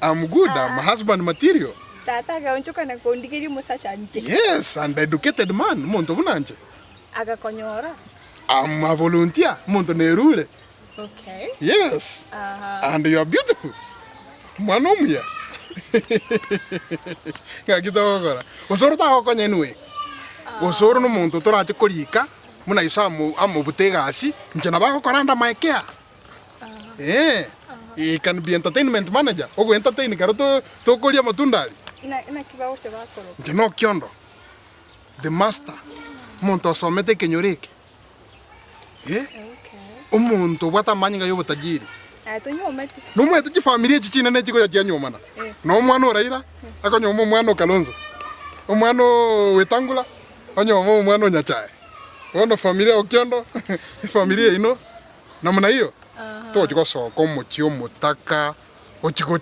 I'm good. I'm a husband material. Tata gaonchoka na kondikiri musacha nje. Yes, and educated man. Muntu munanje. Agakonyora. I'm a volunteer. Muntu nerule. Okay. Yes. And you are beautiful. Mwanumya. Ngakita wakora. Osoro ta wakonya niwe. Osoro no muntu torate kolika. Muna isamu amubutega asi. Njana bako koranda maikea. He can be entertainment manager. Ogo entertain karo to kolia matundali. Na kibao cha bakoro. Njano kiondo. The master. Muntu osomete kenyoreke. Okay. Umuntu watamanyinga yo butajiri. Tonyomete. Numwete ki familia chichina ne chiko ya nyomana. No mwana oraira akonyoma mwana Kalonzo. Omwana Wetangula onyoma mwana Nyachae. Ono familia okiondo familia ino namna hiyo. To chiko soko mochio mutaka ochiko